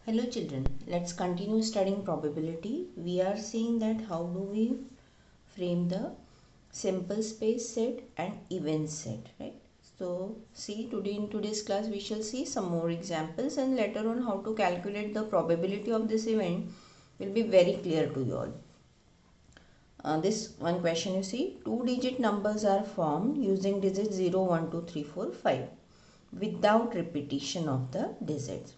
Hello children, let's continue studying probability. We are seeing that how do we frame the simple space set and event set, right? So see, today in today's class we shall see some more examples, and later on how to calculate the probability of this event will be very clear to you all. This one question, you see, 2-digit numbers are formed using digits 0, 1, 2, 3, 4, 5 without repetition of the digits.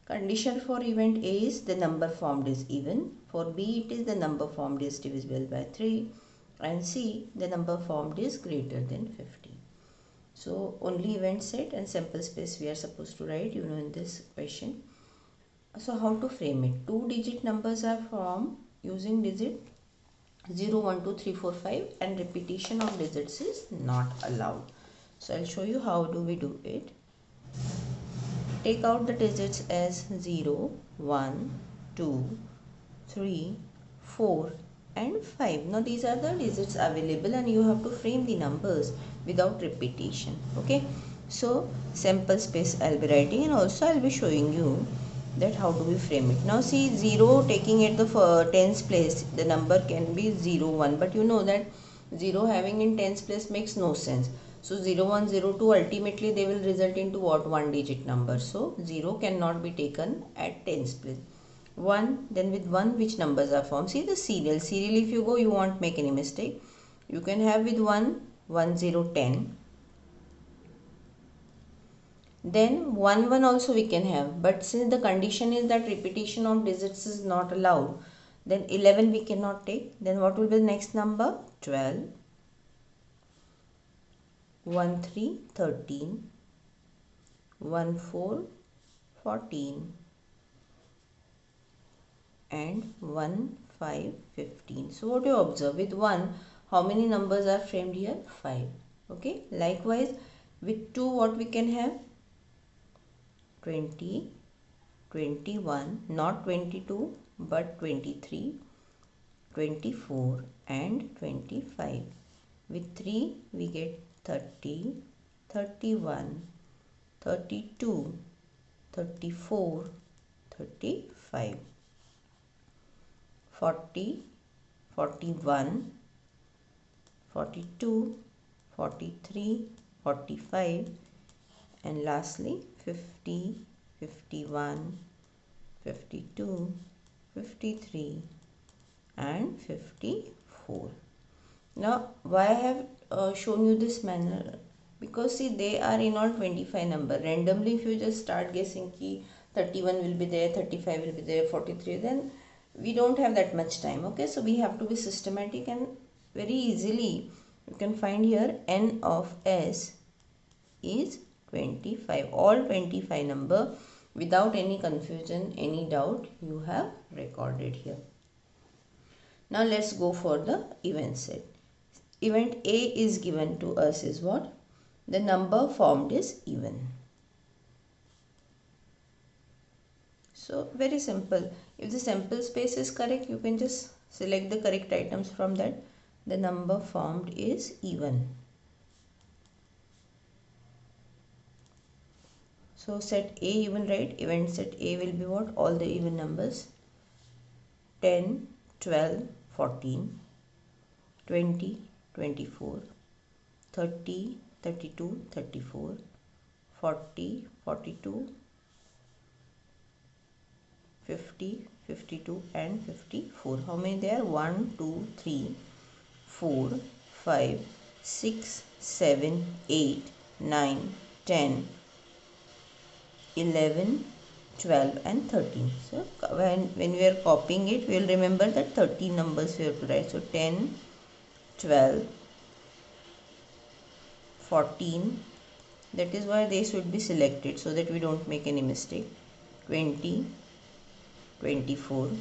Condition for event A is the number formed is even. For B, it is the number formed is divisible by 3. And C, the number formed is greater than 50. So only event set and sample space we are supposed to write, in this question. So how to frame it? 2-digit numbers are formed using digit 0, 1, 2, 3, 4, 5 and repetition of digits is not allowed. So I'll show you how do we do it. Take out the digits as 0, 1, 2, 3, 4 and 5. Now these are the digits available and you have to frame the numbers without repetition. Okay. So sample space I'll be writing, and also I'll be showing you that how do we frame it. Now see, 0 taking at the tens place, the number can be 0, 1, but you know that 0 having in tens place makes no sense. So 0, 1, 0, 2 ultimately they will result into what? 1-digit number. So 0 cannot be taken at tens place. 1, then with 1 which numbers are formed? See the serial. Serial if you go, you won't make any mistake. You can have with 1, 1, 0, 10. Then 1, 1 also we can have. But since the condition is that repetition of digits is not allowed, then 11 we cannot take. Then what will be the next number? 12. 1, 3, 13, 1, 4, 14 and 1, 5, 15. So what do you observe? With 1, how many numbers are framed here? 5. Okay. Likewise, with 2, what we can have? 20, 21, not 22 but 23, 24 and 25. With 3, we get 30, 31, 32, 34, 35, 40, 41, 42, 43, 45 and lastly 50, 51, 52, 53 and 54. Now why I have shown you this manner? Because see, they are in all 25 number. Randomly if you just start guessing ki 31 will be there, 35 will be there, 43, then we don't have that much time. Okay, so we have to be systematic, and very easily you can find here n of s is 25. All 25 number without any confusion, any doubt you have recorded here. Now let's go for the event set. Event A is given to us is what? The number formed is even. So very simple. If the sample space is correct, you can just select the correct items from that. The number formed is even. So set A you will write, event set A will be what? All the even numbers. 10, 12, 14, 20, 24, 30, 32, 34, 40, 42, 50, 52 and 54. How many there? 1, 2, 3, 4, 5, 6, 7, 8, 9, 10, 11, 12 and 13. So when we are copying it, we will remember that 13 numbers we have to write. So 10, 12, 14, that is why they should be selected so that we don't make any mistake. 20, 24,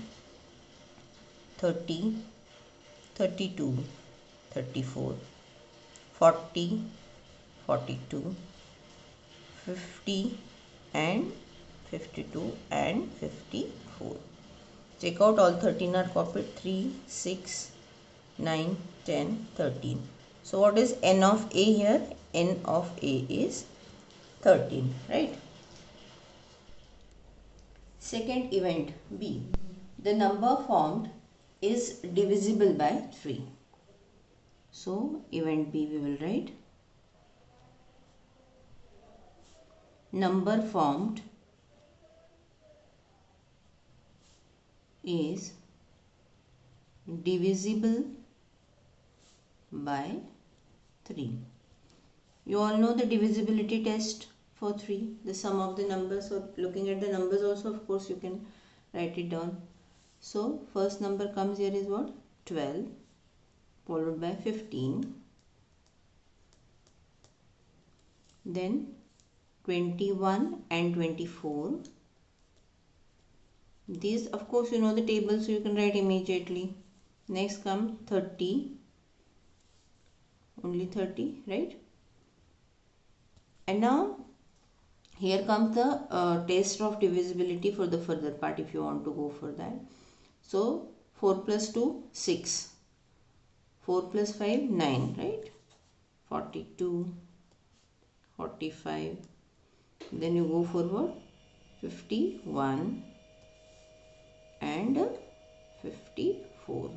30, 32, 34, 40, 42, 50 and 52 and 54. Check out, all 13 are copied. 3, 6, 9, 10, 13. So what is n of A here? N of A is 13, right? Second event B, the number formed is divisible by 3. So event B we will write number formed is divisible by 3. You all know the divisibility test for 3, the sum of the numbers. So looking at the numbers also, of course, you can write it down. So first number comes here is what? 12, followed by 15, then 21 and 24. These, of course, you know the table, so you can write immediately. Next come 30, only 30, right? And now here comes the test of divisibility for the further part if you want to go for that. So 4 plus 2, 6. 4 plus 5, 9, right? 42, 45. Then you go for what? 51 and 54,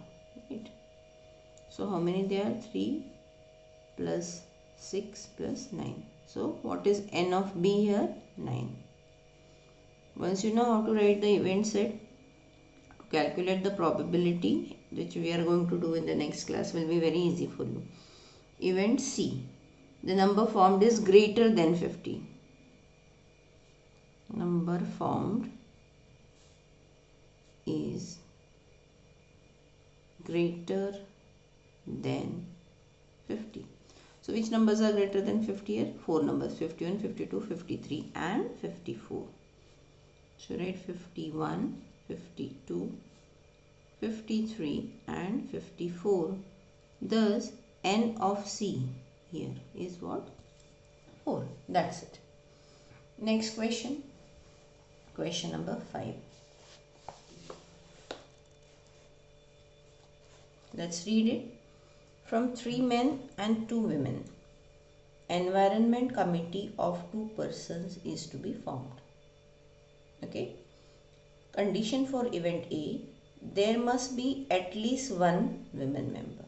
right? So how many there are? 3 plus 6 plus 9. So what is n of B here? 9. Once you know how to write the event set, to calculate the probability, which we are going to do in the next class, will be very easy for you. Event C, the number formed is greater than 50. Number formed is greater than 50. So which numbers are greater than 50 here? 4 numbers, 51, 52, 53 and 54. So write 51, 52, 53 and 54. Thus n of C here is what? 4. That's it. Next question. Question number 5. Let's read it. From 3 men and 2 women, environment committee of 2 persons is to be formed. Okay. Condition for event A, there must be at least 1 women member.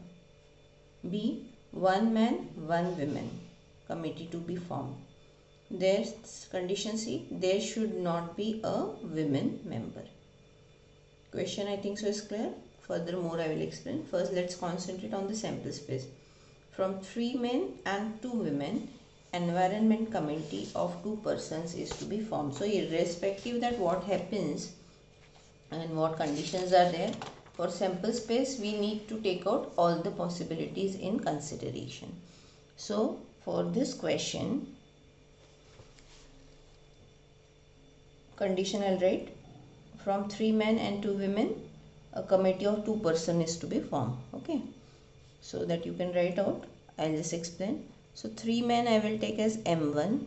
B, 1 man, 1 woman committee to be formed. There's condition C, there should not be a women member. Question I think so is clear. Furthermore, I will explain. First, let's concentrate on the sample space. From 3 men and 2 women, environment committee of 2 persons is to be formed. So, irrespective that what happens and what conditions are there, for sample space, we need to take out all the possibilities in consideration. So, for this question, condition I'll write from 3 men and 2 women, a committee of 2 persons is to be formed. Okay, so that you can write out. I'll just explain. So 3 men I will take as M1,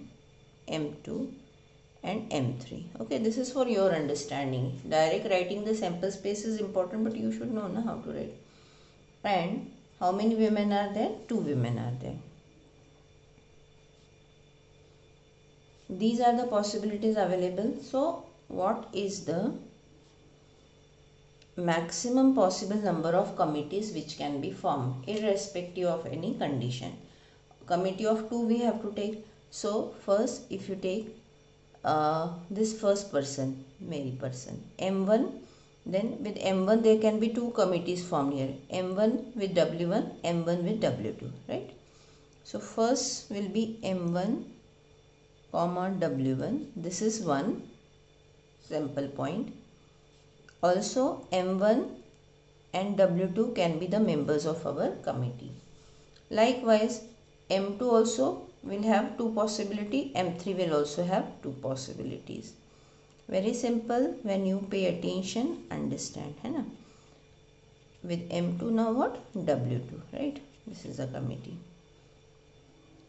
M2 and M3. Okay, this is for your understanding. Direct writing the sample space is important, but you should know how to write. And how many women are there? 2 women are there. These are the possibilities available. So what is the maximum possible number of committees which can be formed irrespective of any condition? Committee of 2 we have to take. So first, if you take this first person, male person, M1, then with M1 there can be 2 committees formed here, M1 with W1, M1 with W2, right? So first will be M1 comma W1. This is one sample point. Also M1 and W2 can be the members of our committee. Likewise, M2 also will have 2 possibilities, M3 will also have 2 possibilities. Very simple, when you pay attention, understand. Hai na? With M2 now what? W2, right? This is a committee.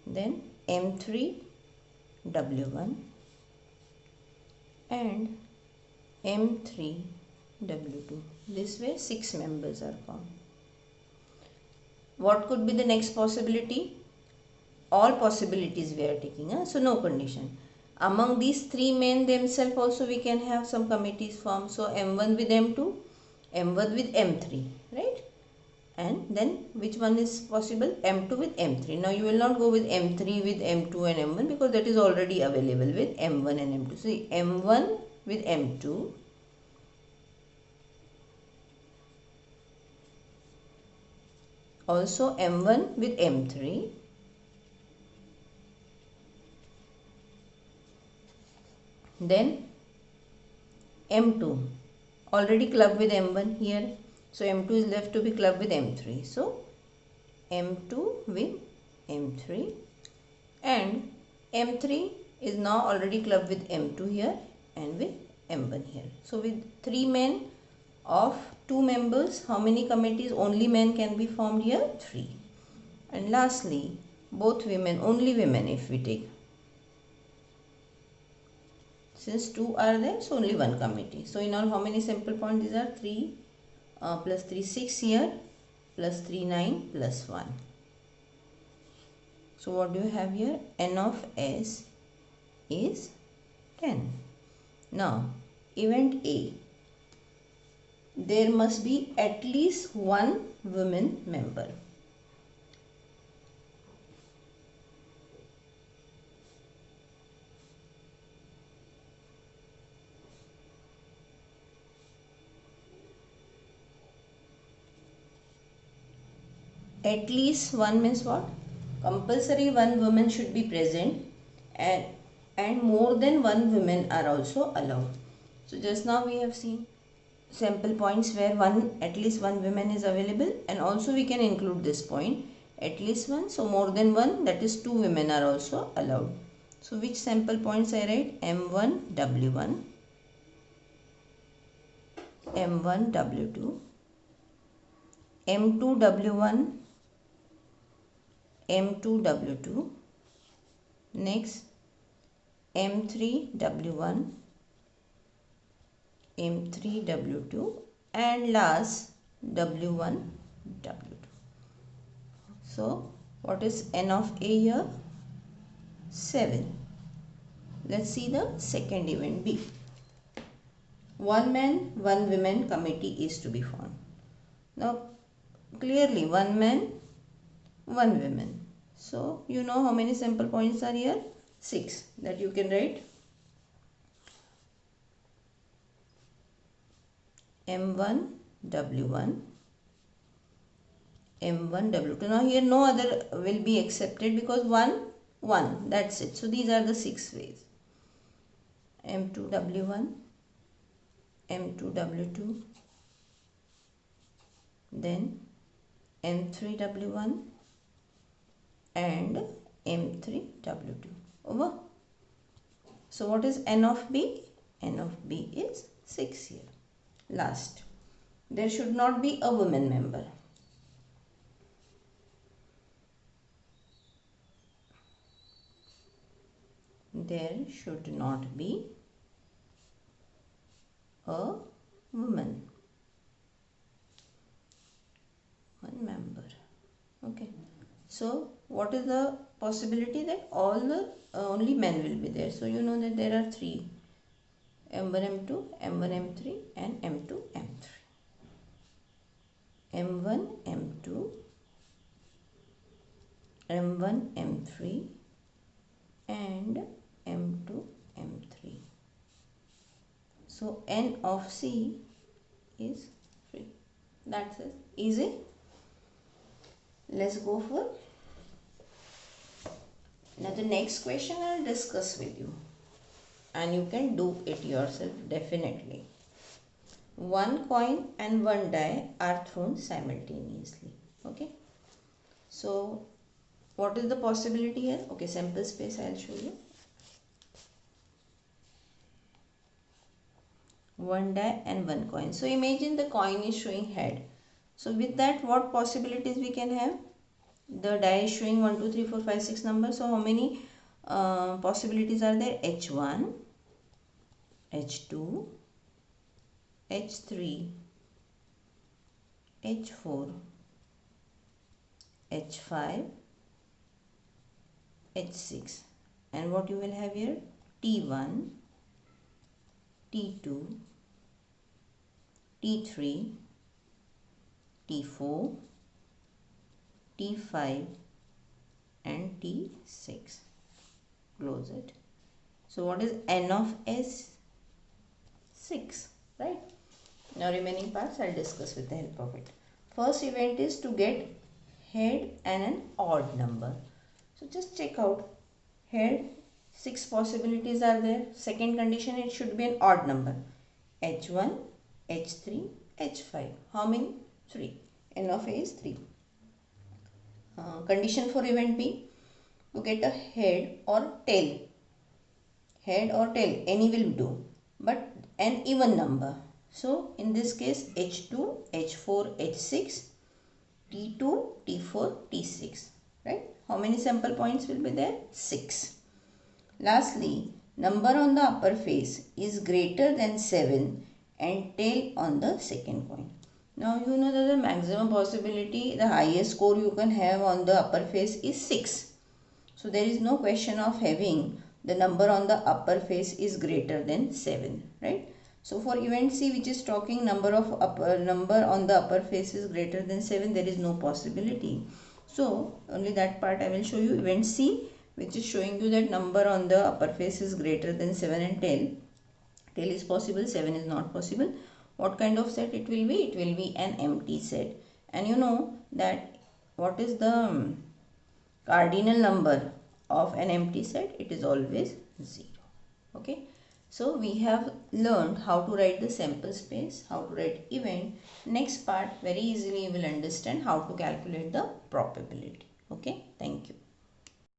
Then M3, W1 and M3, W2. This way 6 members are formed. What could be the next possibility? All possibilities we are taking. So no condition. among these three men themselves also we can have some committees formed. So M1 with M2, M1 with M3, right? And then which one is possible? M2 with M3. Now you will not go with M3 with M2 and M1 because that is already available with M1 and M2. So M1 with M2, also M1 with M3, then M2 already clubbed with M1 here, so M2 is left to be clubbed with M3. So M2 with M3, and M3 is now already clubbed with M2 here and with M1 here. So with three men of two members, how many committees? Only men can be formed here? 3. And lastly, both women, only women if we take. Since 2 are there, so only one committee. So in all, how many sample points? These are 3 plus 3, 6 here, plus 3, 9, plus 1. So what do you have here? N of S is 10. Now, event A. There must be at least one women member. At least one means what? Compulsory one woman should be present, and more than one women are also allowed. So just now we have seen sample points where at least one woman is available, and also we can include this point at least one, so more than one, that is 2 women are also allowed. So which sample points I write? M1 W1, M1 W2, M2 W1, M2 W2, next M3 W1, M3 W2, and last W1 W2. So what is N of A here? 7. Let's see the second event B. One man, one women committee is to be formed. Now clearly one man, one woman. So you know how many sample points are here? 6, that you can write. M1 W1, M1 W2. Now here no other will be accepted because 1, that's it. So these are the 6 ways. M2 W1, M2 W2, then M3 W1 and M3 W2. Over. So what is N of B? N of B is 6 here. Last, there should not be a woman member. There should not be a woman, one member. Okay. So what is the possibility? That all the only men will be there. So you know that there are 3. M1 M2, M1 M3 and M2 M3. M1 M2, M1 M3 and M2 M3. So N of C is 3. That's it. Easy. Let's go for now the next question. I'll discuss with you and you can do it yourself definitely. One coin and one die are thrown simultaneously. Okay. So what is the possibility here? Okay, sample space I'll show you. One die and one coin. So imagine the coin is showing head. So with that, what possibilities we can have? The die is showing 1, 2, 3, 4, 5, 6 numbers. So how many possibilities are there? H1, H2, H3, H4, H5, H6. And what you will have here? T T1, T2, T3, T4, T5 and T6. Close it. So what is n of s? 6, right? Now remaining parts I'll discuss with the help of it. First event is to get head and an odd number. So just check out head, 6 possibilities are there. Second condition, it should be an odd number. H1, H3, H5. How many? 3. N of A is 3. Condition for event B, to get a head or tail. Head or tail, any will do, but an even number. So in this case, H2, H4, H6, T2, T4, T6, right? How many sample points will be there? 6. Lastly, number on the upper face is greater than 7 and tail on the second point. Now you know that the maximum possibility, the highest score you can have on the upper face is 6. So there is no question of having the number on the upper face is greater than 7, right? So for event C, which is talking number on the upper face is greater than 7, there is no possibility. So only that part I will show you. Event C, which is showing you that number on the upper face is greater than 7 and tail is possible, 7 is not possible. What kind of set it will be? It will be an empty set. And you know that what is the cardinal number of an empty set? It is always 0. Okay. So we have learned how to write the sample space, how to write event. Next part, very easily you will understand how to calculate the probability. Okay. Thank you.